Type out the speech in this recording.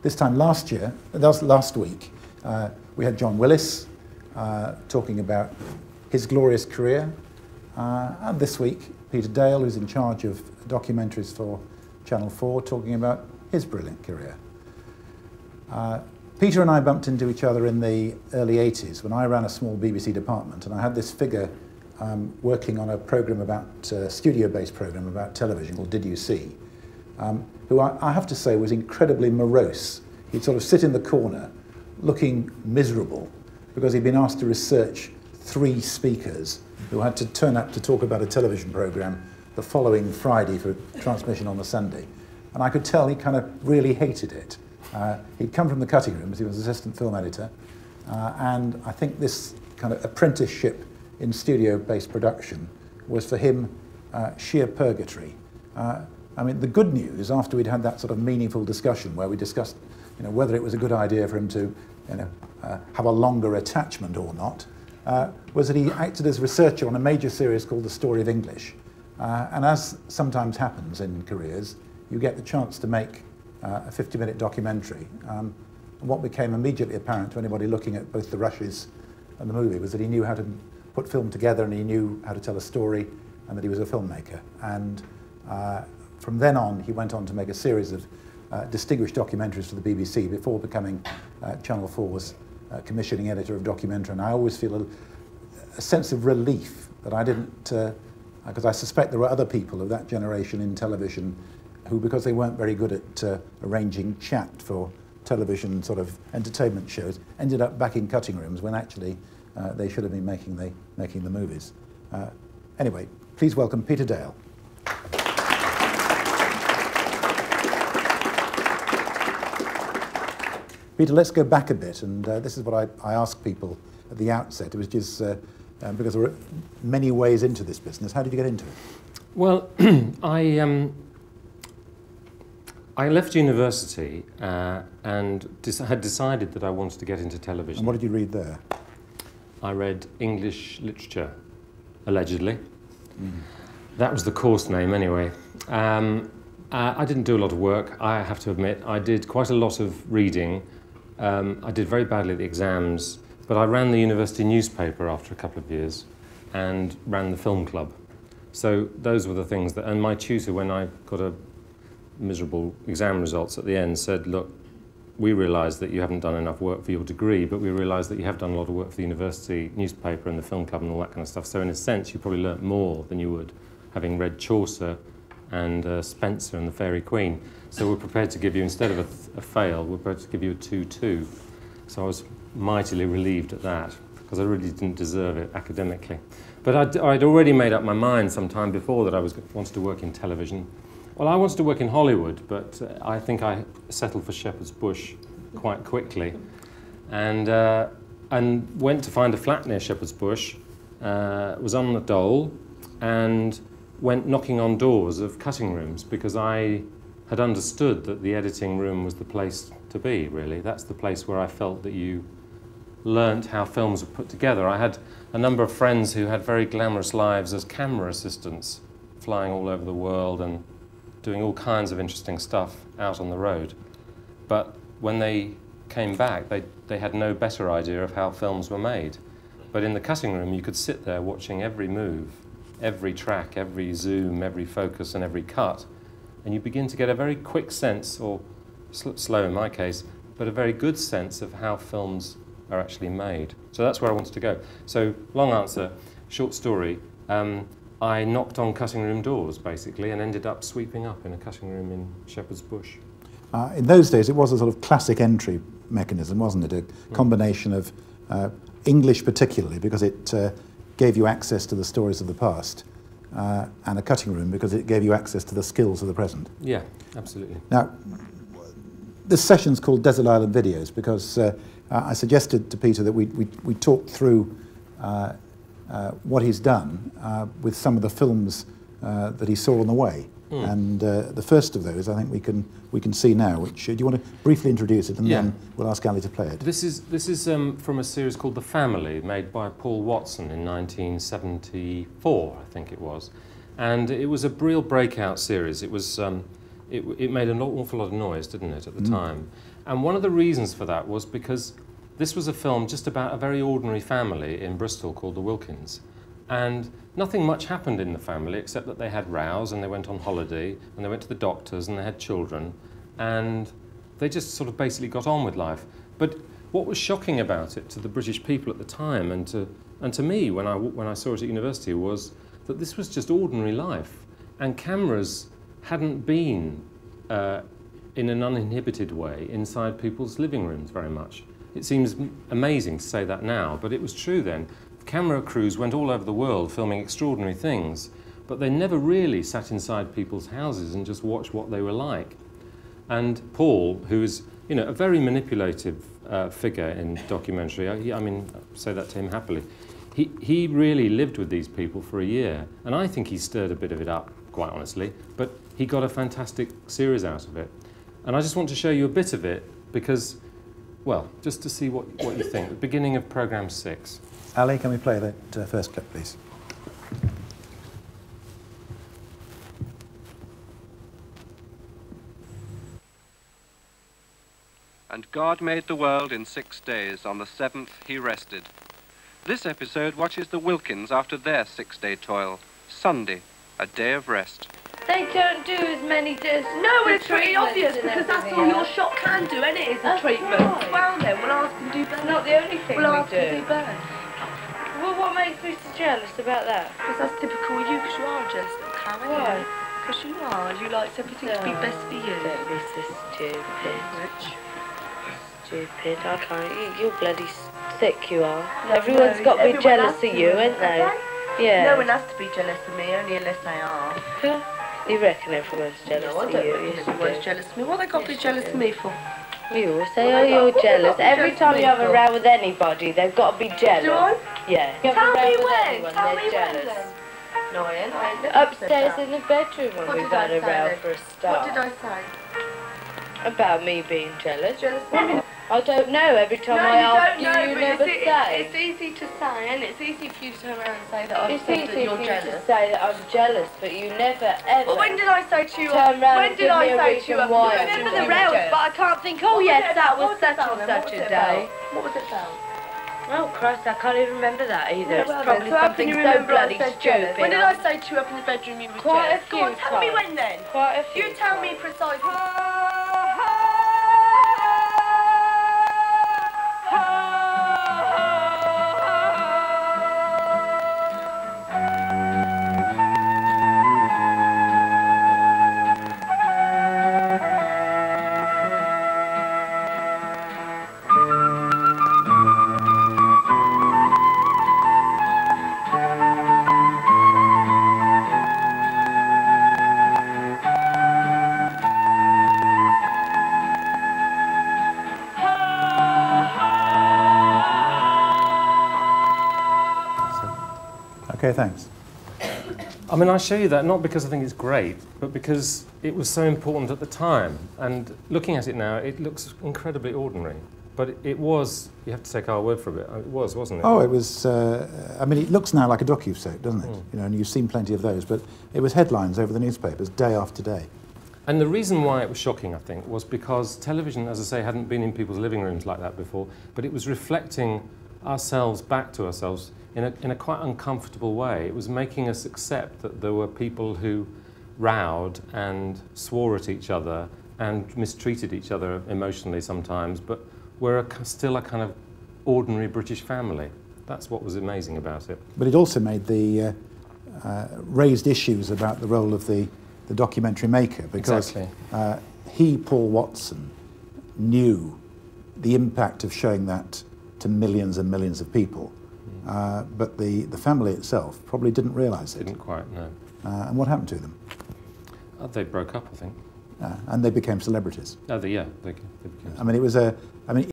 This time last year, last week, we had John Willis talking about his glorious career, and this week Peter Dale, who's in charge of documentaries for Channel 4, talking about his brilliant career. Peter and I bumped into each other in the early 80s when I ran a small BBC department, and I had this figure working on a programme about, studio-based programme about television called Did You See? Who I have to say was incredibly morose. He'd sort of sit in the corner looking miserable because he'd been asked to research 3 speakers who had to turn up to talk about a television programme the following Friday for transmission on the Sunday. And I could tell he kind of really hated it. He'd come from the cutting rooms, he was assistant film editor, and I think this kind of apprenticeship in studio-based production was for him sheer purgatory. I mean, the good news, after we'd had that sort of meaningful discussion where we discussed, whether it was a good idea for him to, have a longer attachment or not, was that he acted as researcher on a major series called The Story of English. And as sometimes happens in careers, you get the chance to make a 50-minute documentary. And what became immediately apparent to anybody looking at both the rushes and the movie was that he knew how to put film together, and he knew how to tell a story, and that he was a filmmaker. And from then on, he went on to make a series of distinguished documentaries for the BBC before becoming Channel 4's commissioning editor of documentary. And I always feel a sense of relief that I didn't, because I suspect there were other people of that generation in television who, because they weren't very good at arranging chat for television sort of entertainment shows, ended up back in cutting rooms when actually they should have been making the movies. Anyway, please welcome Peter Dale. Peter, let's go back a bit, and this is what I ask people at the outset, which is because there are many ways into this business. How did you get into it? Well, I left university and had decided that I wanted to get into television. And what did you read there? I read English literature, allegedly. That was the course name anyway. I didn't do a lot of work, I have to admit. I did quite a lot of reading. I did very badly at the exams, but I ran the university newspaper after a couple of years and ran the film club. So those were the things that, and my tutor, when I got a miserable exam results at the end, said, look, we realise that you haven't done enough work for your degree, but we realise that you have done a lot of work for the university newspaper and the film club and all that kind of stuff. So in a sense, you probably learnt more than you would having read Chaucer and Spenser and the Fairy Queen. So we're prepared to give you, instead of a fail, we're prepared to give you a 2-2. So I was mightily relieved at that, because I really didn't deserve it academically. But I'd already made up my mind some time before that I wanted to work in television. Well, I wanted to work in Hollywood, but I think I settled for Shepherd's Bush quite quickly, and went to find a flat near Shepherd's Bush, was on the dole, and went knocking on doors of cutting rooms, because I had understood that the editing room was the place to be, really. That's the place where I felt that you learnt how films were put together. I had a number of friends who had very glamorous lives as camera assistants, flying all over the world and doing all kinds of interesting stuff out on the road. But when they came back, they had no better idea of how films were made. But in the cutting room, you could sit there watching every move, every track, every zoom, every focus, and every cut, and you begin to get a very quick sense, or slow in my case, but a very good sense of how films are actually made. So that's where I wanted to go. So, long answer, short story. I knocked on cutting room doors, basically, and ended up sweeping up in a cutting room in Shepherd's Bush. In those days, it was a sort of classic entry mechanism, wasn't it? A combination of English particularly, because it gave you access to the stories of the past, and a cutting room because it gave you access to the skills of the present. Yeah, absolutely. Now, this session's called Desert Island Videos because I suggested to Peter that we talk through what he's done with some of the films that he saw on the way. And the first of those, I think we can see now. Which do you want to briefly introduce it, and then we'll ask Ali to play it. This is from a series called The Family, made by Paul Watson in 1974, I think it was, and it was a real breakout series. It was it made an awful lot of noise, didn't it, at the time? And one of the reasons for that was because this was a film just about a very ordinary family in Bristol called the Wilkins. And nothing much happened in the family except that they had rows and they went on holiday and they went to the doctors and they had children and they just sort of basically got on with life. But what was shocking about it to the British people at the time and to me when I saw it at university was that this was just ordinary life and cameras hadn't been in an uninhibited way inside people's living rooms very much. It seems amazing to say that now, but it was true then. Camera crews went all over the world filming extraordinary things, but they never really sat inside people's houses and just watched what they were like. And Paul, who is, you know, a very manipulative figure in documentary, I mean, I say that to him happily, he really lived with these people for a year, and I think he stirred a bit of it up, quite honestly, but he got a fantastic series out of it. And I just want to show you a bit of it because, well, just to see what you think. The beginning of programme 6. Ali, can we play that first clip, please? And God made the world in 6 days. On the 7th he rested. This episode watches the Wilkins after their 6-day toil. Sunday, a day of rest. They don't do as many days. No, it's pretty obvious because that's all your shop can do, isn't it? Is the treatment. Right. Well then, we'll ask and do better. It's not the only thing We'll we ask and do better. Well, what makes me so jealous about that? Because that's typical of you, because you are a jealous little cow, aren't Why? you? Because you are. You like everything to be best for you. Don't be so stupid. Stupid. I can't. You're bloody thick, you are. No, Everyone's got to be everyone jealous has of to, you, ain't they? okay? Yeah. No one has to be jealous of me, only unless they are. You reckon everyone's jealous No, I of don't you? reckon Yes, you everyone's do. jealous of me. What they got to be jealous of me for? You always say, oh, you're jealous. Every time you have a row with anybody, they've got to be jealous. Do I? Yeah. You have a Tell row me with when. anyone, Tell they're me when jealous. then. No, I ain't. I ain't never said Upstairs that. in the bedroom when What we've did I had a say row then? for a start. What did I say? About me being jealous. Jealous of me? I don't know. Every time I ask you, you never say. It's easy to say, and it's easy for you to turn around and say that I've It's said easy that for you're you jealous. to say that I'm jealous, but you never ever. Well, when did I say to you? Turn round When and did give I me a say to reason you? why I I remember think the you were rows, jealous. but I can't think. Oh What yes, was it that about? was What was such it about and then? such What a was it day. about? What was it about? Oh Christ, I can't even remember that either. Yeah, It's well, probably so how can something you so remember I bloody said jealous? stupid. When did I say to you up in the bedroom you were Quite jealous? a few Go on, tell me times. when then. Quite a few You tell me times. precisely. Okay, thanks. I mean, I show you that not because I think it's great, but because it was so important at the time. And looking at it now, it looks incredibly ordinary. But it was, you have to take our word for it, it was, wasn't it? Oh, it was, I mean, it looks now like a docu-soap, doesn't it? You know, and you've seen plenty of those, but it was headlines over the newspapers day after day. And the reason why it was shocking, I think, was because television, as I say, hadn't been in people's living rooms like that before, but it was reflecting ourselves back to ourselves in a quite uncomfortable way. It was making us accept that there were people who rowed and swore at each other and mistreated each other emotionally sometimes, but were still a kind of ordinary British family. That's what was amazing about it. But it also made the raised issues about the role of the documentary maker, because Exactly. He, Paul Watson, knew the impact of showing that to millions and millions of people, but the family itself probably didn't realise it. Didn't quite, no. And what happened to them? They broke up, I think. And they became celebrities. Oh, they became. I mean, it was a. I mean,